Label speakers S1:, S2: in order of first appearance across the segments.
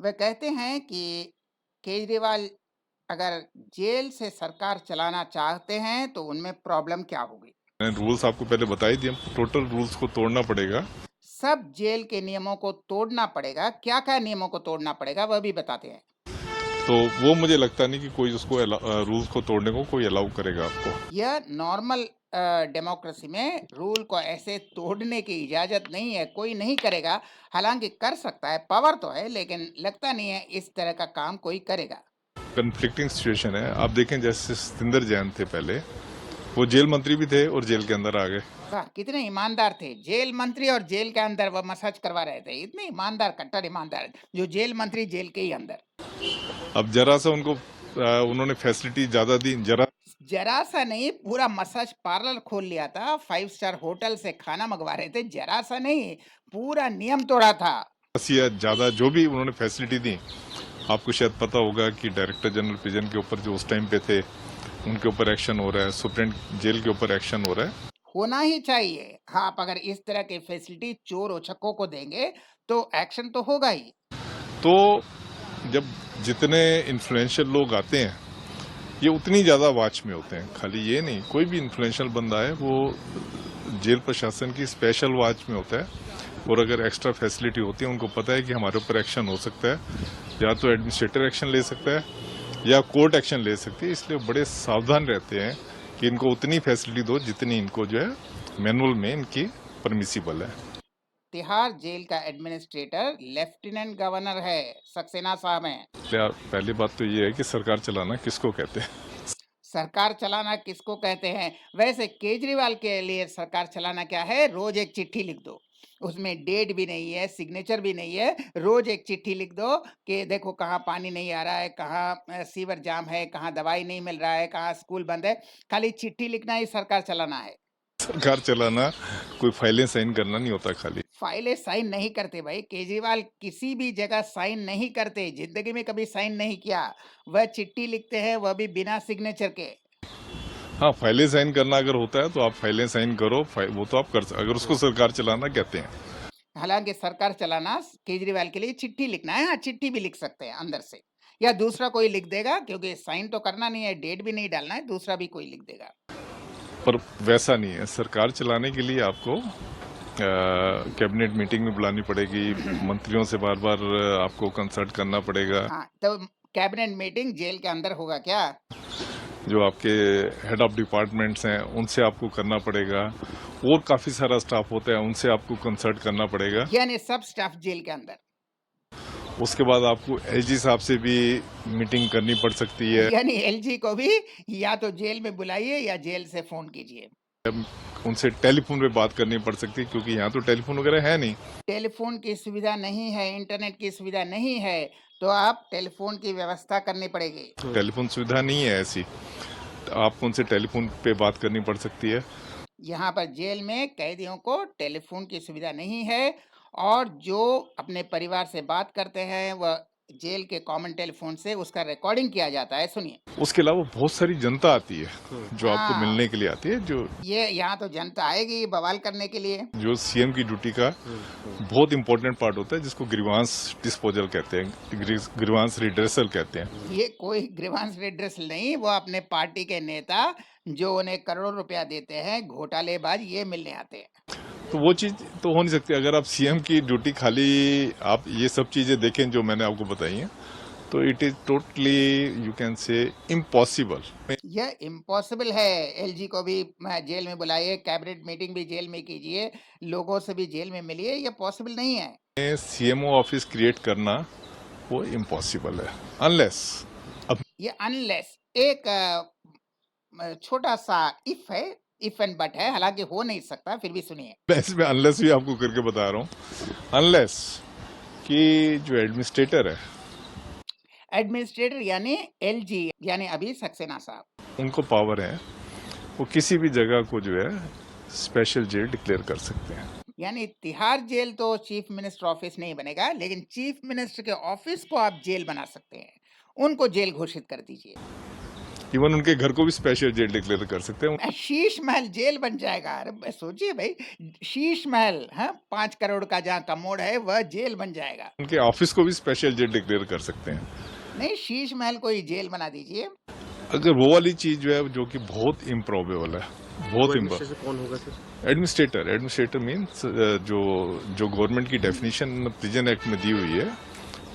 S1: वे कहते हैं कि केजरीवाल अगर जेल से सरकार चलाना चाहते हैं तो उनमें प्रॉब्लम क्या होगी?
S2: मैंने रूल्स आपको पहले बता ही दिए, टोटल रूल्स को तोड़ना पड़ेगा।
S1: सब जेल के नियमों को तोड़ना पड़ेगा, क्या-क्या नियमों को तोड़ना पड़ेगा वह भी बताते हैं।
S2: तो वो मुझे लगता नहीं कि कोई उसको रूल्स को तोड़ने को कोई अलाउ करेगा आपको।
S1: यह नॉर्मल डेमोक्रेसी में रूल को ऐसे तोड़ने की इजाज़त नहीं है, कोई नहीं करेगा। हालाँकि कर सकता है, पावर तो है लेकिन लगता नहीं है इस तरह का काम कोई करेगा।
S2: कन्फ्लिक्टिंग सिचुएशन है। आप देखें जैसे सतिंदर जैन थे पहले, वो जेल मंत्री भी थे और जेल के अंदर आ गए।
S1: वाह! कितने ईमानदार थे। जेल मंत्री और जेल के अंदर वह मसाज करवा रहे थे। इतने ईमानदार, कट्टर ईमानदार, जो जेल मंत्री जेल के ही अंदर।
S2: अब जरा सा उनको उन्होंने फैसिलिटी ज्यादा दी, जरा
S1: ज़रा-सा नहीं, पूरा मसाज पार्लर खोल लिया था, 5 स्टार होटल से खाना मँगवा रहे थे, ज़रा-सा नहीं, पूरा नियम तोड़ा था।
S2: सी या ज्यादा जो भी उन्होंने फैसिलिटी दी। आपको शायद पता होगा कि डायरेक्टर जनरल प्रिजन के ऊपर जो उस टाइम पे थे, उनके ऊपर एक्शन हो रहा है, सुप्रीम जेल के ऊपर एक्शन हो रहा है।
S1: होना ही चाहिए। हाँ, आप अगर इस तरह की फैसिलिटी चोर-उचक्कों को देंगे, तो एक्शन तो होगा ही।
S2: तो जब जितने इन्फ्लुएंशियल लोग आते हैं, ये उतनी ज़्यादा वाच में होते हैं। खाली ये नहीं, कोई भी इन्फ्लुएंशियल बंदा है वो जेल प्रशासन की स्पेशल वाच में होता है। और अगर एक्स्ट्रा फैसिलिटी होती है, उनको पता है कि हमारे ऊपर एक्शन हो सकता है, या तो एडमिनिस्ट्रेटर एक्शन ले सकता है या कोर्ट एक्शन ले सकती है। इसलिए बड़े सावधान रहते हैं कि इनको उतनी फैसिलिटी दो जितनी इनको जो है मैनुअल में इनकी परमिसिबल है।
S1: तिहाड़ जेल का एडमिनिस्ट्रेटर लेफ्टिनेंट गवर्नर है, सक्सेना साहब हैं।
S2: पहली बात तो ये है कि सरकार चलाना किसको कहते हैं।
S1: सरकार चलाना किसको कहते हैं? वैसे केजरीवाल के लिए सरकार चलाना क्या है? रोज एक चिट्ठी लिख दो। उसमें डेट भी नहीं है, सिग्नेचर भी नहीं है। रोज एक चिट्ठी लिख दो कि देखो कहाँ पानी नहीं आ रहा है, कहाँ सीवर जाम है, कहाँ दवाई नहीं मिल रहा है, कहाँ स्कूल बंद है। खाली चिट्ठी लिखना ही सरकार चलाना है।
S2: सरकार चलाना कोई फाइलें साइन करना नहीं होता खाली।
S1: फाइलें साइन नहीं करते भाई, केजरीवाल किसी भी जगह साइन नहीं करते, ज़िंदगी में कभी साइन नहीं किया। वह चिट्ठी लिखते हैं, वह भी बिना सिग्नेचर के।
S2: हाँ, फाइलें साइन करना अगर होता है तो आप फाइलें साइन करो, वो तो आप अगर उसको सरकार चलाना कहते हैं।
S1: हालाँकि सरकार चलाना केजरीवाल के लिए चिट्ठी लिखना है, हाँ, चिट्ठी भी लिख सकते हैं अंदर से या दूसरा कोई लिख देगा क्योंकि साइन तो करना नहीं है, डेट भी नहीं डालना है, दूसरा भी कोई लिख देगा।
S2: पर वैसा नहीं है, सरकार चलाने के लिए आपको कैबिनेट मीटिंग में बुलानी पड़ेगी, मंत्रियों से बार-बार आपको कंसल्ट करना पड़ेगा।
S1: हाँ, तो कैबिनेट मीटिंग जेल के अंदर होगा क्या?
S2: जो आपके हेड ऑफ डिपार्टमेंट्स हैं, उनसे आपको करना पड़ेगा। और काफ़ी सारा स्टाफ होता है, उनसे आपको कंसल्ट करना पड़ेगा।
S1: यानी सब स्टाफ जेल के अंदर।
S2: उसके बाद आपको एसजी साहब से भी मीटिंग करनी पड़ सकती है।
S1: यानी एलजी को भी या तो जेल में बुलाइए या जेल से फ़ोन कीजिए।
S2: उनसे टेलीफोन पे बात करनी पड़ सकती है, क्योंकि यहाँ तो टेलीफोन वगैरह है नहीं।
S1: टेलीफ़ोन की सुविधा नहीं है, इंटरनेट की सुविधा नहीं है, तो आप टेलीफ़ोन की व्यवस्था करनी पड़ेगी।
S2: टेलीफोन सुविधा नहीं है ऐसी, तो आपको उनसे टेलीफोन पे बात करनी पड़ सकती है।
S1: यहाँ पर जेल में कैदियों को टेलीफोन की सुविधा नहीं है और जो अपने परिवार से बात करते हैं वह जेल के कॉमन टेलीफोन से उसका रिकॉर्डिंग किया जाता है। सुनिए।
S2: उसके अलावा बहुत सारी जनता आती है, जो आपको
S1: हाँ,
S2: मिलने के लिए आती है,
S1: ये यहाँ तो जनता आएगी बवाल करने के लिए।
S2: जो सीएम की ड्यूटी का बहुत इंपॉर्टेंट पार्ट होता है, जिसको ग्रीवांस डिस्पोजल कहते हैं, ग्रीवांस रिड्रेसल कहते हैं।
S1: ये कोई ग्रीवांस रेड्रेसल नहीं, वो अपने पार्टी के नेता जो उन्हें करोड़ों रुपया देते हैं, घोटालेबाज, ये मिलने आते हैं।
S2: तो वो चीज़ तो हो नहीं सकती अगर आप सीएम की ड्यूटी खाली आप ये सब चीज़ें देखें जो मैंने आपको बताई हैं, तो it is totally you can say impossible.
S1: यह इम्पॉसिबल है। एलजी को भी जेल में बुलाइए, कैबिनेट मीटिंग भी जेल में कीजिए, लोगों से भी जेल में मिलिए, ये पॉसिबल नहीं है।
S2: सीएमओ ऑफिस क्रिएट करना वो इम्पॉसिबल है, अनलेस अब
S1: ये अनलेस एक छोटा-सा इफ है, इफ एंड बट है, हालाँकि हो नहीं सकता, फिर भी सुनिए।
S2: मैं इसमें अनलेस भी आपको करके बता रहा हूँ। अनलेस कि जो एडमिनिस्ट्रेटर है,
S1: एडमिनिस्ट्रेटर यानी एलजी यानी अभी सक्सेना साहब।
S2: उनको पावर है, वो किसी भी जगह को जो है स्पेशल जेल डिक्लेयर कर सकते हैं।
S1: यानी तिहाड़ जेल तो चीफ मिनिस्टर ऑफिस नहीं बनेगा, लेकिन चीफ मिनिस्टर के ऑफिस को आप जेल बना सकते हैं। उनको जेल घोषित कर दीजिए।
S2: इवन उनके घर को भी स्पेशल जेल डिक्लेयर कर सकते हैं।
S1: शीश महल जेल बन जाएगा। अरे सोचिए भाई, शीश महल, हाँ, 5 करोड़ का जहाँ कमोड है वह जेल बन जाएगा।
S2: उनके ऑफिस को भी स्पेशल जेल डिक्लेयर कर सकते हैं।
S1: नहीं, शीश महल को ही जेल बना दीजिए।
S2: अगर वो वाली चीज जो है जो कि बहुत इम्प्रोबेबल है, बहुत
S3: एडमिनिस्ट्रेटर कौन होगा सर?
S2: एडमिनिस्ट्रेटर मीन्स जो जो गवर्नमेंट की डेफिनेशन प्रिजन एक्ट में दी हुई है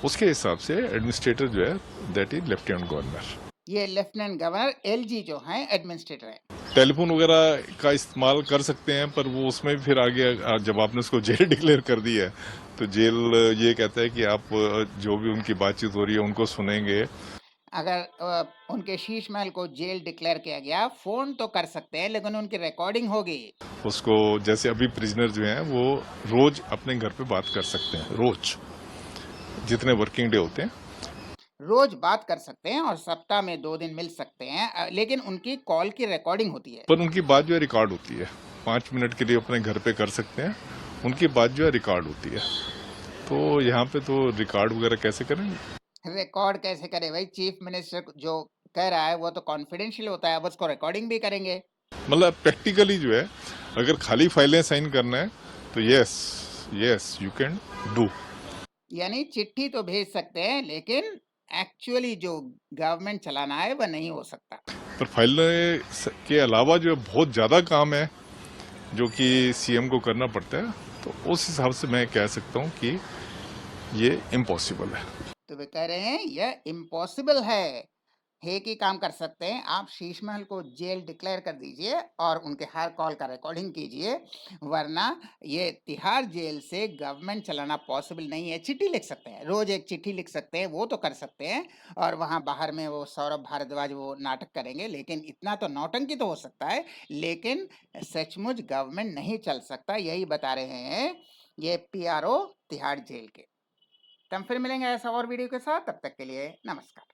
S2: उसके हिसाब से एडमिनिस्ट्रेटर जो है दैट इज लेफ्टिनेंट गवर्नर।
S1: ये लेफ्टिनेंट गवर्नर एलजी जो हैं एडमिनिस्ट्रेटर हैं।
S2: टेलीफोन वगैरह का इस्तेमाल कर सकते हैं, पर वो उसमें भी फिर आगे जब आपने उसको जेल डिक्लेयर कर दी है तो जेल ये कहता है कि आप जो भी उनकी बातचीत हो रही है उनको सुनेंगे।
S1: अगर उनके शीश महल को जेल डिक्लेयर किया गया, फोन तो कर सकते हैं लेकिन उनकी रिकॉर्डिंग होगी।
S2: उसको जैसे अभी प्रिजनर जो हैं वो रोज अपने घर पे बात कर सकते हैं, रोज जितने वर्किंग डे होते हैं
S1: रोज बात कर सकते हैं और सप्ताह में 2 दिन मिल सकते हैं, लेकिन उनकी कॉल की रिकॉर्डिंग होती है।
S2: पर उनकी बात जो है रिकॉर्ड होती है। 5 मिनट के लिए अपने घर पे कर सकते हैं, उनकी बात जो है रिकॉर्ड होती है। तो यहाँ पे तो रिकॉर्ड वगैरह कैसे करेंगे?
S1: रिकॉर्ड कैसे करे भाई? चीफ मिनिस्टर जो कह रहा है वो तो कॉन्फिडेंशियल होता है, अब उसको रिकॉर्डिंग भी करेंगे।
S2: मतलब प्रैक्टिकली जो है अगर खाली फाइलें साइन करना है तो yes yes you can do.
S1: यानी चिट्ठी तो भेज सकते हैं लेकिन एक्चुअली जो गवर्नमेंट चलाना है वह नहीं हो सकता।
S2: पर फाइलें के अलावा जो है बहुत ज़्यादा काम है जो कि सीएम को करना पड़ता है, तो उस हिसाब से मैं कह सकता हूँ कि ये इम्पॉसिबल है।
S1: तो वे कह रहे हैं यह इम्पॉसिबल है कि काम कर सकते हैं। आप शीश महल को जेल डिक्लेयर कर दीजिए और उनके हर कॉल का रिकॉर्डिंग कीजिए, वरना ये तिहाड़ जेल से गवर्नमेंट चलाना पॉसिबल नहीं है। चिट्ठी लिख सकते हैं, रोज एक चिट्ठी लिख सकते हैं, वो तो कर सकते हैं। और वहां बाहर में वो सौरभ भारद्वाज वो नाटक करेंगे, लेकिन इतना तो नौटंकी तो हो सकता है, लेकिन सचमुच गवर्नमेंट नहीं चल सकता, यही बता रहे हैं ये पीआरओ तिहाड़ जेल के। तो हम फिर मिलेंगे ऐसा और वीडियो के साथ, तब तक के लिए नमस्कार।